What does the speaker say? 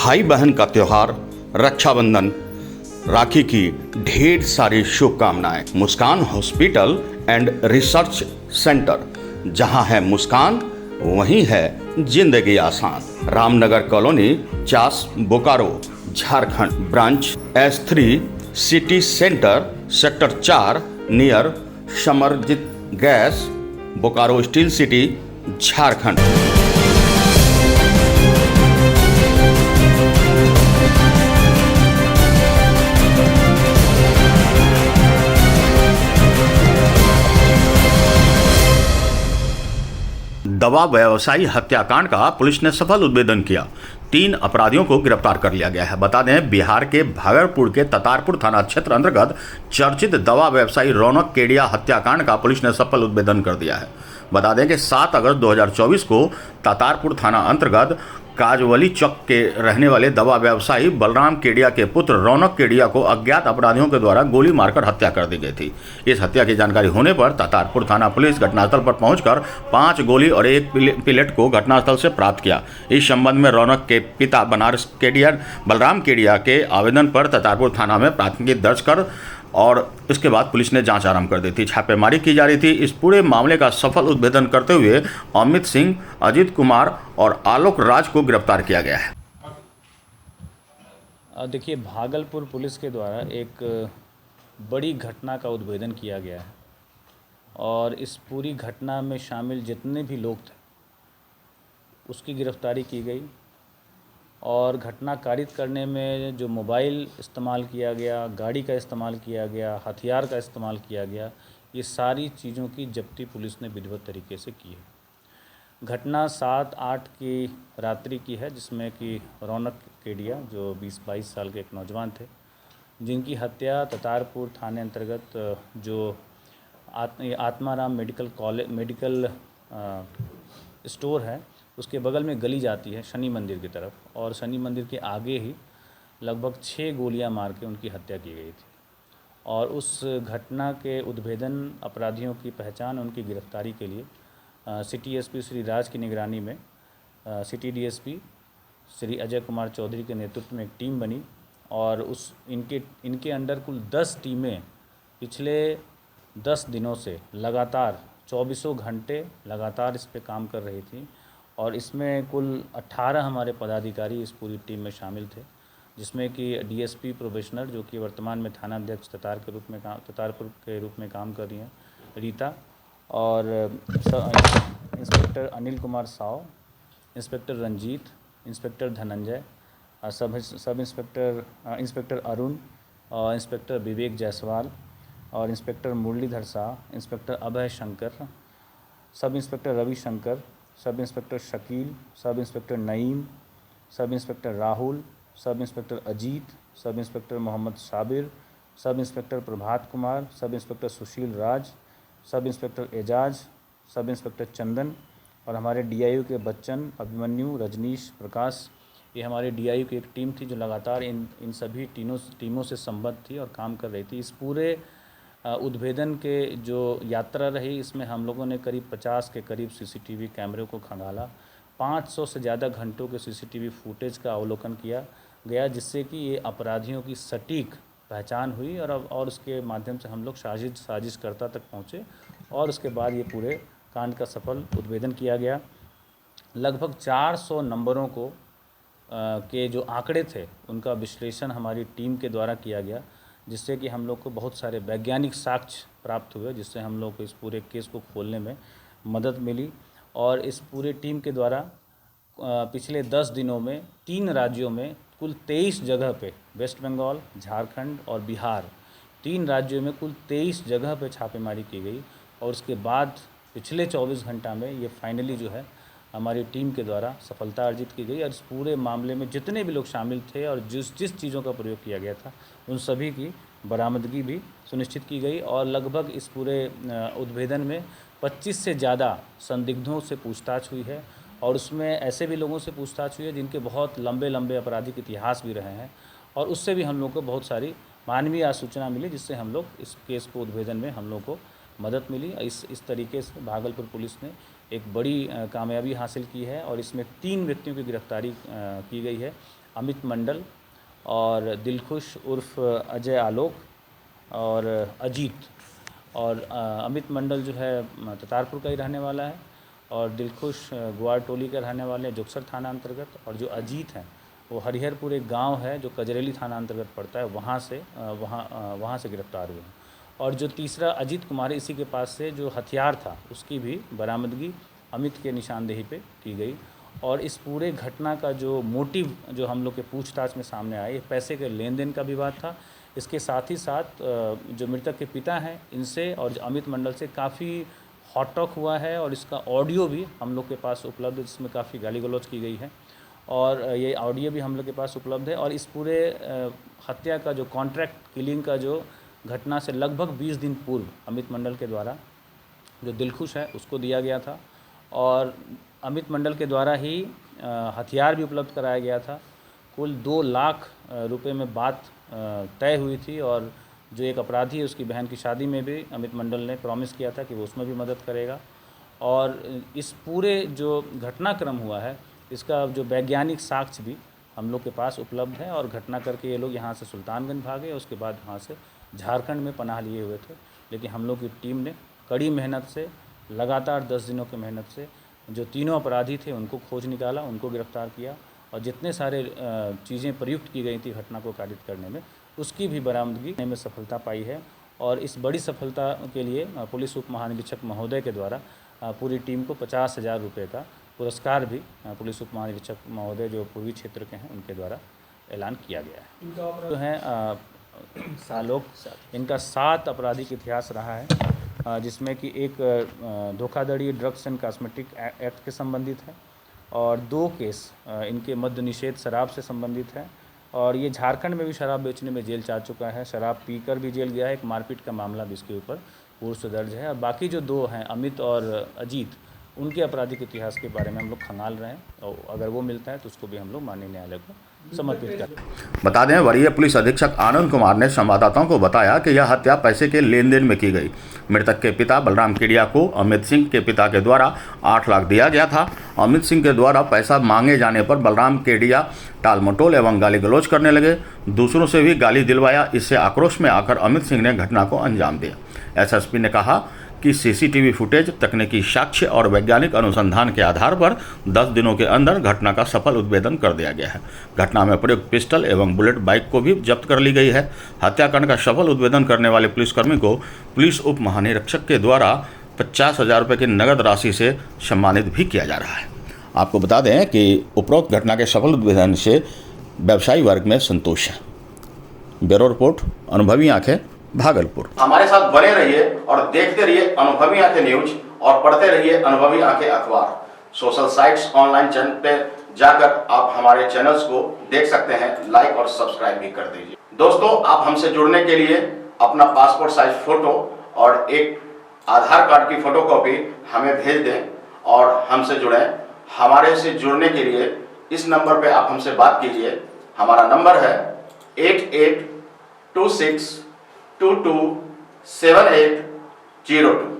भाई बहन का त्योहार रक्षाबंधन, राखी की ढेर सारी शुभकामनाएं। मुस्कान हॉस्पिटल एंड रिसर्च सेंटर, जहां है मुस्कान वहीं है जिंदगी आसान। Ramnagar colony, Chas, Bokaro, Jharkhand. Branch S3 city centre, sector 4, near Samarjit gas, Bokaro steel city, Jharkhand. दवा व्यवसायी हत्याकांड का पुलिस ने सफल उद्भेदन किया। 3 अपराधियों को गिरफ्तार कर लिया गया है। बता दें, बिहार के भागलपुर के ततारपुर थाना क्षेत्र अंतर्गत चर्चित दवा व्यवसायी रौनक केडिया हत्याकांड का पुलिस ने सफल उद्भेदन कर दिया है। बता दें कि 7 अगस्त 2024 को ततारपुर थाना अंतर्गत काजवली चौक के रहने वाले दवा व्यवसायी बलराम केडिया के पुत्र रौनक केडिया को अज्ञात अपराधियों के द्वारा गोली मारकर हत्या कर दी गई थी। इस हत्या की जानकारी होने पर ततारपुर थाना पुलिस घटनास्थल पर पहुंचकर 5 गोली और 1 पिलेट को घटनास्थल से प्राप्त किया। इस संबंध में रौनक के पिता बनारस केडिया बलराम केडिया के आवेदन पर ततारपुर थाना में प्राथमिकी दर्ज कर और इसके बाद पुलिस ने जांच आरंभ कर दी थी। छापेमारी की जा रही थी। इस पूरे मामले का सफल उद्भेदन करते हुए अमित सिंह, अजीत कुमार और आलोक राज को गिरफ्तार किया गया है। देखिए, भागलपुर पुलिस के द्वारा एक बड़ी घटना का उद्भेदन किया गया है और इस पूरी घटना में शामिल जितने भी लोग थे उसकी गिरफ्तारी की गई और घटना कारित करने में जो मोबाइल इस्तेमाल किया गया, गाड़ी का इस्तेमाल किया गया, हथियार का इस्तेमाल किया गया, ये सारी चीज़ों की जब्ती पुलिस ने विधिवत तरीके से की है। घटना 7-8 की रात्रि की है, जिसमें कि रौनक केडिया जो 20-22 साल के एक नौजवान थे, जिनकी हत्या ततारपुर थाने अंतर्गत जो आत्माराम मेडिकल स्टोर है उसके बगल में गली जाती है शनि मंदिर की तरफ, और शनि मंदिर के आगे ही लगभग 6 गोलियां मार के उनकी हत्या की गई थी। और उस घटना के उद्भेदन, अपराधियों की पहचान, उनकी गिरफ्तारी के लिए सिटी एसपी श्री राज की निगरानी में सिटी डीएसपी श्री अजय कुमार चौधरी के नेतृत्व में एक टीम बनी और इनके अंडर कुल 10 टीमें पिछले 10 दिनों से लगातार 24 घंटे लगातार इस पे काम कर रही थी। और इसमें कुल 18 हमारे पदाधिकारी इस पूरी टीम में शामिल थे, जिसमें कि डीएसपी प्रोबेशनर जो कि वर्तमान में थानाध्यक्ष ततारपुर के रूप में काम कर रही हैं, रीता, और inspector Anil Kumar Sao, inspector Ranjit, inspector Dhananjay, sub inspector Arun, inspector Vivek Jaiswal और inspector Muralidhar Shah, inspector Abhay Shankar, sub inspector Ravi Shankar, sub inspector Shakeel, sub inspector Naeem, sub inspector Rahul, sub inspector Ajit, sub inspector Mohammad Sabir, sub inspector Prabhat Kumar, sub inspector सुशील राज, sub inspector Ejaz, sub inspector चंदन और हमारे डीआईयू के बच्चन, अभिमन्यु, रजनीश, प्रकाश। ये हमारे डीआईयू की एक टीम थी जो लगातार इन सभी टीमों से संबद्ध थी और काम कर रही थी। इस पूरे उद्भेदन के जो यात्रा रही, इसमें हम लोगों ने करीब 50 के करीब सीसीटीवी कैमरे को खंगाला, 500 से ज़्यादा घंटों के सीसीटीवी फुटेज का अवलोकन किया गया, जिससे कि ये अपराधियों की सटीक पहचान हुई और उसके माध्यम से हम लोग साजिशकर्ता तक पहुँचे और उसके बाद ये पूरे कांड का सफल उद्भेदन किया गया। लगभग 400 नंबरों को के जो आंकड़े थे उनका विश्लेषण हमारी टीम के द्वारा किया गया, जिससे कि हम लोग को बहुत सारे वैज्ञानिक साक्ष्य प्राप्त हुए, जिससे हम लोग को इस पूरे केस को खोलने में मदद मिली। और इस पूरे टीम के द्वारा पिछले 10 दिनों में 3 राज्यों में कुल 23 जगह पे, वेस्ट बंगाल, झारखंड और बिहार, 3 राज्यों में कुल 23 जगह पे छापेमारी की गई। और उसके बाद पिछले 24 घंटा में ये फाइनली जो है हमारी टीम के द्वारा सफलता अर्जित की गई और इस पूरे मामले में जितने भी लोग शामिल थे और जिस चीज़ों का प्रयोग किया गया था उन सभी की बरामदगी भी सुनिश्चित की गई। और लगभग इस पूरे उद्भेदन में 25 से ज़्यादा संदिग्धों से पूछताछ हुई है और उसमें ऐसे भी लोगों से पूछताछ हुई है जिनके बहुत लंबे आपराधिक इतिहास भी रहे हैं और उससे भी हम लोग को बहुत सारी मानवीय सूचना मिली, जिससे हम लोग इस केस को उद्भेदन में हम लोग को मदद मिली। इस तरीके से भागलपुर पुलिस ने एक बड़ी कामयाबी हासिल की है और इसमें 3 व्यक्तियों की गिरफ्तारी की गई है। अमित मंडल और दिलखुश उर्फ अजय आलोक और अजीत। और अमित मंडल जो है ततारपुर का ही रहने वाला है और दिलखुश ग्वार टोली का रहने वाले हैं जुक्सर थाना अंतर्गत, और जो अजीत हैं वो हरिहरपुर एक गांव है जो कजरेली थाना अंतर्गत पड़ता है, वहाँ से गिरफ्तार हुए हैं। और जो तीसरा अजीत कुमार, इसी के पास से जो हथियार था उसकी भी बरामदगी अमित के निशानदेही पे की गई। और इस पूरे घटना का जो मोटिव जो हम लोग के पूछताछ में सामने आया, ये पैसे के लेन देन का विवाद था। इसके साथ ही साथ जो मृतक के पिता हैं इनसे और अमित मंडल से काफ़ी हॉट टॉक हुआ है, और इसका ऑडियो भी हम लोग के पास उपलब्ध है जिसमें काफ़ी गाली गलौज की गई है, और ये ऑडियो भी हम लोग के पास उपलब्ध है। और इस पूरे हत्या का जो कॉन्ट्रैक्ट किलिंग का जो घटना से लगभग 20 दिन पूर्व अमित मंडल के द्वारा जो दिलखुश है उसको दिया गया था, और अमित मंडल के द्वारा ही हथियार भी उपलब्ध कराया गया था। कुल 2 लाख रुपए में बात तय हुई थी, और जो एक अपराधी है उसकी बहन की शादी में भी अमित मंडल ने प्रॉमिस किया था कि वो उसमें भी मदद करेगा। और इस पूरे जो घटनाक्रम हुआ है इसका जो वैज्ञानिक साक्ष्य भी हम लोग के पास उपलब्ध है, और घटना करके ये लोग यहाँ से सुल्तानगंज भागे, उसके बाद वहाँ से झारखंड में पनाह लिए हुए थे। लेकिन हम लोग की टीम ने कड़ी मेहनत से, लगातार 10 दिनों की मेहनत से जो तीनों अपराधी थे उनको खोज निकाला, उनको गिरफ्तार किया, और जितने सारे चीज़ें प्रयुक्त की गई थी घटना को कारित करने में उसकी भी बरामदगी में सफलता पाई है। और इस बड़ी सफलता के लिए पुलिस उप महानिरीक्षक महोदय के द्वारा पूरी टीम को 50,000 रुपये का पुरस्कार भी पुलिस उप महानिरीक्षक महोदय जो पूर्वी क्षेत्र के हैं उनके द्वारा ऐलान किया गया है। जो है आलोक, इनका 7 आपराधिक इतिहास रहा है, जिसमें कि एक धोखाधड़ी ड्रग्स एंड कॉस्मेटिक एक्ट के संबंधित है, और 2 केस इनके मद्य निषेध शराब से संबंधित है, और ये झारखंड में भी शराब बेचने में जेल जा चुका है, शराब पीकर भी जेल गया है। एक मारपीट का मामला भी इसके ऊपर पूर्व से दर्ज है। और बाकी जो 2 हैं अमित और अजीत, उनके आपराधिक इतिहास के बारे में हम लोग खंगाल रहे हैं, और अगर वो मिलता है तो उसको भी हम लोग माननीय न्यायालय को समर्पित करें। बता दें, वरीय पुलिस अधीक्षक आनंद कुमार ने संवाददाताओं को बताया कि यह हत्या पैसे के लेन देन में की गई। मृतक के पिता बलराम केडिया को अमित सिंह के पिता के द्वारा 8 लाख दिया गया था। अमित सिंह के द्वारा पैसा मांगे जाने पर बलराम केडिया टाल मटोल एवं गाली गलौज करने लगे, दूसरों से भी गाली दिलवाया। इससे आक्रोश में आकर अमित सिंह ने घटना को अंजाम दिया। एसएसपी ने कहा कि सीसीटीवी फुटेज, तकनीकी साक्ष्य और वैज्ञानिक अनुसंधान के आधार पर 10 दिनों के अंदर घटना का सफल उद्भेदन कर दिया गया है। घटना में प्रयुक्त पिस्टल एवं बुलेट बाइक को भी जब्त कर ली गई है। हत्याकांड का सफल उद्भेदन करने वाले पुलिसकर्मी को पुलिस उप महानिरीक्षक के द्वारा 50,000 रुपये की नगद राशि से सम्मानित भी किया जा रहा है। आपको बता दें कि उपरोक्त घटना के सफल उद्भेदन से व्यवसायी वर्ग में संतोष है। ब्यूरो रिपोर्ट, अनुभवी आंखें, भागलपुर। हमारे साथ बने रहिए और देखते रहिए अनुभवी आंखें न्यूज, और पढ़ते रहिए अनुभवी आंखें अखबार। सोशल साइट्स, ऑनलाइन चैनल पे जाकर आप हमारे चैनल्स को देख सकते हैं, लाइक और सब्सक्राइब भी कर दीजिए। दोस्तों, आप हमसे जुड़ने के लिए अपना पासपोर्ट साइज फोटो और एक आधार कार्ड की फोटोकॉपी हमें भेज दें और हमसे जुड़ें। हमारे से जुड़ने के लिए इस नंबर पे आप हमसे बात कीजिए। हमारा नंबर है 8826227802।